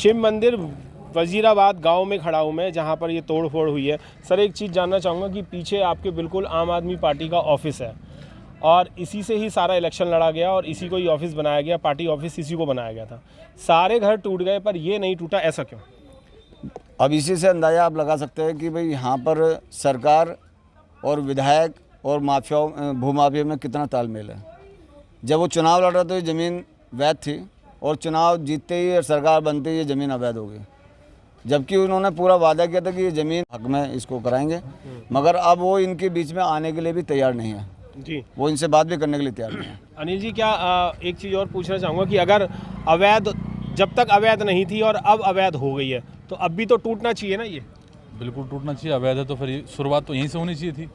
शिव मंदिर वजीराबाद गांव में खड़ा हूं मैं, जहां पर ये तोड़ फोड़ हुई है। सर एक चीज़ जानना चाहूँगा कि पीछे आपके बिल्कुल आम आदमी पार्टी का ऑफिस है और इसी से ही सारा इलेक्शन लड़ा गया और इसी को ही ऑफिस बनाया गया, पार्टी ऑफिस इसी को बनाया गया था। सारे घर टूट गए पर ये नहीं टूटा, ऐसा क्यों? अब इसी से अंदाज़ा आप लगा सकते हैं कि भाई यहाँ पर सरकार और विधायक और माफियाओं भूमाफिया में कितना तालमेल है। जब वो चुनाव लड़ रहा तो ये ज़मीन वैध थी और चुनाव जीतते ही और सरकार बनते ही ये ज़मीन अवैध हो गई, जबकि उन्होंने पूरा वादा किया था कि ये ज़मीन हक में इसको कराएंगे, मगर अब वो इनके बीच में आने के लिए भी तैयार नहीं है जी। वो इनसे बात भी करने के लिए तैयार नहीं है। अनिल जी, क्या एक चीज़ और पूछना चाहूँगा कि अगर अवैध, जब तक अवैध नहीं थी और अब अवैध हो गई है तो अब भी तो टूटना चाहिए ना? ये बिल्कुल टूटना चाहिए। अवैध है तो फिर शुरुआत तो यहीं से होनी चाहिए थी।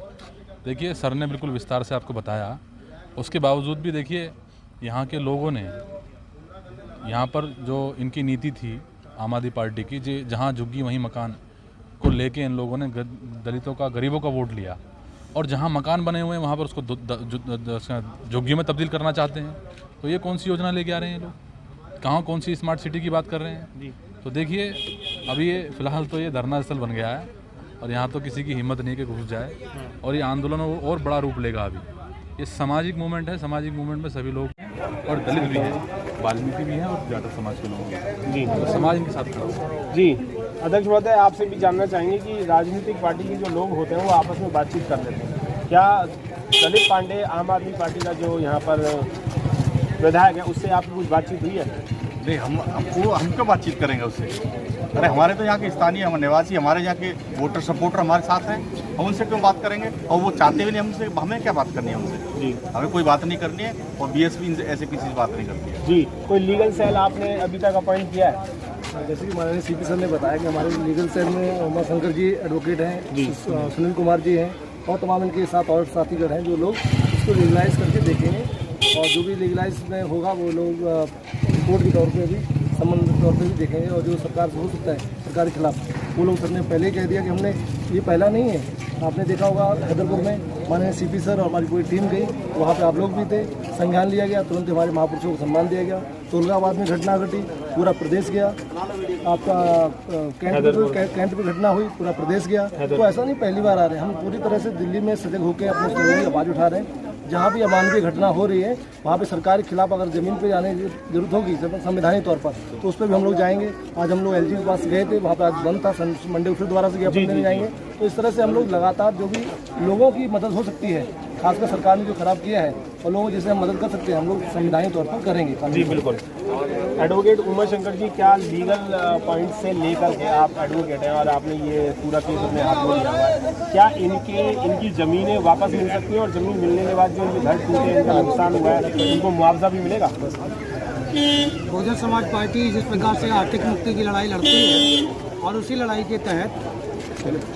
देखिए सर ने बिल्कुल विस्तार से आपको बताया, उसके बावजूद भी देखिए यहाँ के लोगों ने, यहाँ पर जो इनकी नीति थी आम आदमी पार्टी की, जहाँ झुग्गी वहीं मकान को लेके इन लोगों ने दलितों का, गरीबों का वोट लिया और जहाँ मकान बने हुए हैं वहाँ पर उसको झुग्गी में तब्दील करना चाहते हैं। तो ये कौन सी योजना लेके आ रहे हैं लोग? कहाँ कौन सी स्मार्ट सिटी की बात कर रहे हैं? तो देखिए अभी ये फ़िलहाल तो ये धरना स्थल बन गया है और यहाँ तो किसी की हिम्मत नहीं कि घुस जाए और ये आंदोलन और बड़ा रूप लेगा। अभी ये सामाजिक मूवमेंट है, सामाजिक मूवमेंट में सभी लोग हैं और दलित भी हैं, वाल्मीकि भी हैं और जाटव समाज के लोग हैं जी। तो समाज इनके साथ खड़ा है जी। अध्यक्ष महोदय, आपसे भी जानना चाहेंगे कि राजनीतिक पार्टी के जो लोग होते हैं वो आपस में बातचीत कर लेते हैं, क्या दलित पांडे आम आदमी पार्टी का जो यहाँ पर विधायक है उससे आपकी कुछ बातचीत हुई है? नहीं, हम क्यों बातचीत करेंगे उससे? अरे हमारे तो यहाँ के स्थानीय, हम निवासी, हमारे यहाँ के वोटर सपोर्टर हमारे साथ हैं, हम उनसे क्यों बात करेंगे? और वो चाहते भी नहीं हमसे, हमें क्या बात करनी है उनसे जी? हमें कोई बात नहीं करनी है और बीएसपी ऐसे किसी से बात नहीं करती है जी। कोई लीगल सेल आपने अभी तक अपॉइंट किया है? जैसे कि माननीय सीपी सर ने बताया कि हमारे लीगल सेल में उमा शंकर जी एडवोकेट हैं, सुनील कुमार जी हैं और तमाम इनके साथ और साथीगढ़ हैं जो लोग इसको लीगलाइज करके देखेंगे और जो भी लीगलाइज में होगा वो लोग रिपोर्ट के तौर पे भी, संबंध के तौर पे भी देखेंगे और जो सरकार से हो सकता है सरकार के खिलाफ वो लोग सर ने पहले ही कह दिया कि हमने, ये पहला नहीं है। आपने देखा होगा हैदरपुर में माननीय सीपी सर और हमारी पूरी टीम गई, वहाँ पे आप लोग भी थे, संज्ञान लिया गया, तुरंत हमारे महापुरुषों को सम्मान दिया गया। तुलगाबाद में घटना घटी, पूरा प्रदेश गया। आपका कैंट पे घटना हुई, पूरा प्रदेश गया। तो ऐसा नहीं पहली बार आ रहे हैं, हम पूरी तरह से दिल्ली में सजग होकर अपने लोगों की आवाज़ उठा रहे हैं। जहाँ भी अमानवीय घटना हो रही है वहाँ पे सरकार के खिलाफ अगर ज़मीन पे जाने की जरूरत होगी संवैधानिक तौर पर तो उस पर भी हम लोग जाएंगे। आज हम लोग एलजी के पास गए थे, वहाँ पे आज बंद था, मंडे उसके द्वारा से ज्ञापन देने जाएंगे। तो इस तरह से हम लोग लगातार जो भी लोगों की मदद हो सकती है, खासकर सरकार ने जो खराब किया है और लोगों जिससे हम मदद कर सकते हैं हम लोग संवैधानिक तौर पर करेंगे जी। बिल्कुल। एडवोकेट उमा शंकर जी, क्या लीगल पॉइंट से लेकर के आप एडवोकेट हैं और आपने ये पूरा केस अपने हाथ में लिया हुआ है, क्या इनकी ज़मीनें वापस मिल सकती हैं और ज़मीन मिलने के बाद जो इनके घर टूटे, इनका नुकसान हुआ है, उनको मुआवजा भी मिलेगा? बहुजन समाज पार्टी जिस प्रकार से आर्थिक मुक्ति की लड़ाई लड़ती है और उसी लड़ाई के तहत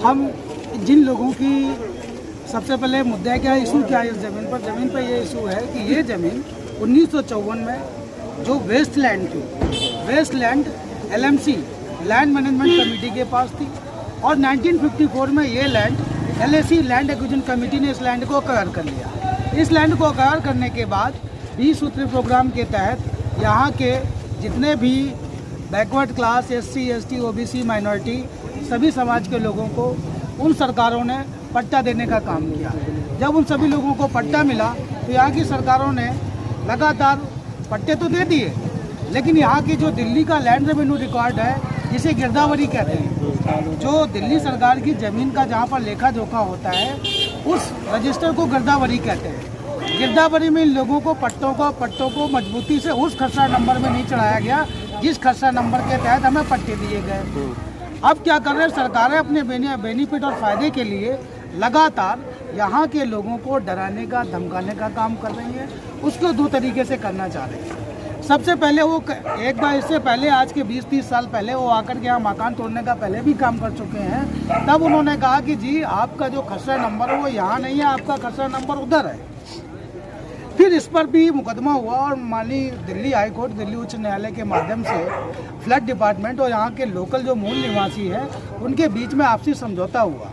हम जिन लोगों की, सबसे पहले मुद्दा क्या है, इशू क्या है इस ज़मीन पर ये इशू है कि ये ज़मीन 1954 में जो वेस्ट लैंड थी, waste land LMC land management committee के पास थी और 1954 में ये land LAC land acquisition committee ने इस लैंड को अक्वायर कर लिया। इस लैंड को अक्वायर करने के बाद 20 सूत्री प्रोग्राम के तहत यहाँ के जितने भी backward class, SC, ST, OBC, minority, सभी समाज के लोगों को उन सरकारों ने पट्टा देने का काम किया। जब उन सभी लोगों को पट्टा मिला तो यहाँ की सरकारों ने लगातार पट्टे तो दे दिए, लेकिन यहाँ की जो दिल्ली का लैंड रेवेन्यू रिकॉर्ड है, जिसे गिरदावरी कहते हैं, जो दिल्ली सरकार की ज़मीन का जहाँ पर लेखा जोखा होता है उस रजिस्टर को गिरदावरी कहते हैं। गिरदावरी में इन लोगों को पट्टों को मजबूती से उस खसरा नंबर में नहीं चढ़ाया गया जिस खसरा नंबर के तहत हमें पट्टे दिए गए। अब क्या कर रहे हैं सरकारें अपने बेनिफिट और फायदे के लिए लगातार यहाँ के लोगों को डराने का, धमकाने का काम कर रही है। उसको दो तरीके से करना चाह रहे हैं। सबसे पहले वो एक बार, इससे पहले आज के 20-30 साल पहले वो आकर के यहाँ मकान तोड़ने का पहले भी काम कर चुके हैं। तब उन्होंने कहा कि जी आपका जो खसरा नंबर है वो यहाँ नहीं है, आपका खसरा नंबर उधर है। फिर इस पर भी मुकदमा हुआ और माननीय दिल्ली हाई कोर्ट, दिल्ली उच्च न्यायालय के माध्यम से फ्लड डिपार्टमेंट और यहाँ के लोकल जो मूल निवासी हैं उनके बीच में आपसी समझौता हुआ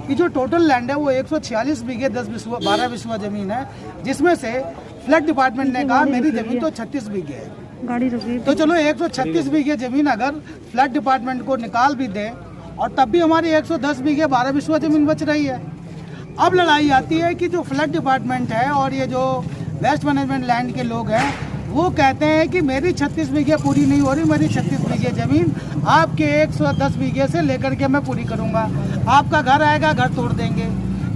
कि जो टोटल लैंड है वो 146 बीघे 12 बिस्वा ज़मीन है, जिसमें से फ्लड डिपार्टमेंट ने कहा मेरी ज़मीन तो 36 बीघे है। गाड़ी रुकी। तो चलो 136 बीघे जमीन अगर फ्लड डिपार्टमेंट को निकाल भी दें और तब भी हमारी 110 बीघे 12 बिस्वा जमीन बच रही है। अब लड़ाई आती है कि जो फ्लड डिपार्टमेंट है और ये जो वेस्ट मैनेजमेंट लैंड के लोग हैं वो कहते हैं कि मेरी 36 बीघे पूरी नहीं हो रही, मेरी 36 बीघे ज़मीन आपके 110 बीघे से लेकर के मैं पूरी करूंगा, आपका घर आएगा घर तोड़ देंगे।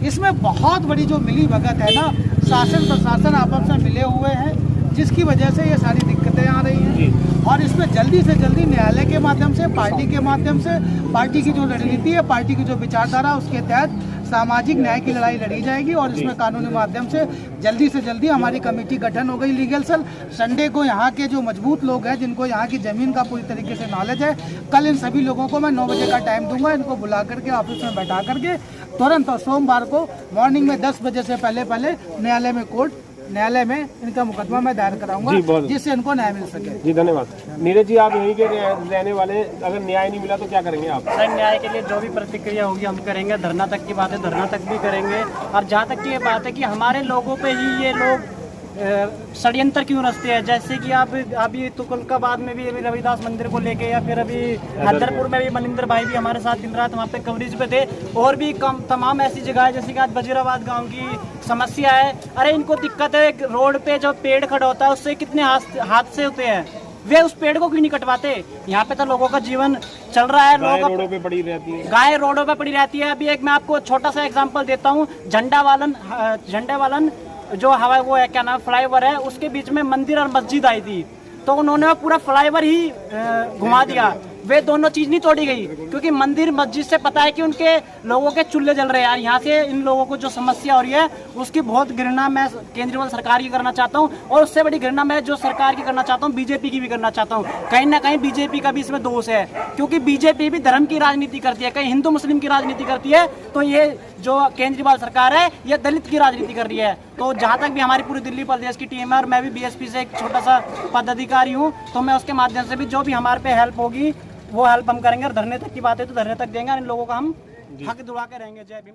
इसमें बहुत बड़ी जो मिली भगत है ना, शासन प्रशासन आपस में मिले हुए हैं, जिसकी वजह से ये सारी दिक्कतें आ रही हैं। और इसमें जल्दी से जल्दी न्यायालय के माध्यम से, पार्टी के माध्यम से, पार्टी की जो रणनीति है, पार्टी की जो विचारधारा, उसके तहत सामाजिक न्याय की लड़ाई लड़ी जाएगी और इसमें कानूनी माध्यम से जल्दी हमारी कमेटी गठन हो गई लीगल सेल। संडे को यहाँ के जो मजबूत लोग हैं, जिनको यहाँ की ज़मीन का पूरी तरीके से नॉलेज है, कल इन सभी लोगों को मैं 9 बजे का टाइम दूंगा, इनको बुला करके ऑफिस में बैठा करके तुरंत, और सोमवार को मॉर्निंग में 10 बजे से पहले न्यायालय में इनका मुकदमा मैं दायर कराऊंगा, जिससे इनको न्याय मिल सके। जी धन्यवाद। नीरज जी, आप यहीं के रहने वाले, अगर न्याय नहीं मिला तो क्या करेंगे आप? सर, न्याय के लिए जो भी प्रतिक्रिया होगी हम करेंगे। धरना तक की बात है, धरना तक भी करेंगे। और जहाँ तक की ये बात है कि हमारे लोगों पे ही ये लोग षड्यंत्र क्यों रचते हैं, जैसे कि आप अभी तुगलकाबाद में भी अभी रविदास मंदिर को लेके, या फिर अभी हैदरपुर में भी मनिंदर भाई भी हमारे साथ दिन रात वहाँ पे कवरेज पे थे, और भी तमाम ऐसी जगह है, जैसे कि आज वजीराबाद गांव की समस्या है। अरे इनको दिक्कत है, रोड पे जो पेड़ खड़ा होता है उससे कितने हादसे होते हैं, वे उस पेड़ को क्यों नहीं कटवाते? यहाँ पे तो लोगों का जीवन चल रहा है, गाय रोडों पे पड़ी रहती है, गाय रोडों पे पड़ी रहती है। अभी एक मैं आपको छोटा सा एग्जांपल देता हूँ, झंडा वालन जो हवा वो है, क्या नाम, फ्लाईओवर है, उसके बीच में मंदिर और मस्जिद आई थी, तो उन्होंने पूरा फ्लाईओवर ही घुमा दिया। वे दोनों चीज नहीं तोड़ी गई, क्योंकि मंदिर मस्जिद से पता है कि उनके लोगों के चूल्हे जल रहे हैं। यहाँ से इन लोगों को जो समस्या हो रही है उसकी बहुत घृणा मैं केंद्रीय सरकार की करना चाहता हूँ, और उससे बड़ी घृणा मैं जो सरकार की करना चाहता हूँ, बीजेपी की भी करना चाहता हूँ। कहीं ना कहीं बीजेपी का भी इसमें दोष है, क्योंकि बीजेपी भी धर्म की राजनीति करती है, कहीं हिंदू मुस्लिम की राजनीति करती है, तो ये जो केंद्रीय सरकार है ये दलित की राजनीति कर रही है। तो जहाँ तक भी हमारी पूरी दिल्ली प्रदेश की टीम है, और मैं भी बीएसपी से एक छोटा सा पदाधिकारी हूँ, तो मैं उसके माध्यम से भी जो भी हमारे पे हेल्प होगी वो हेल्प हम करेंगे। और धरने तक की बात है तो धरने तक देंगे, इन लोगों का हम हक दिला के रहेंगे। जय भीम।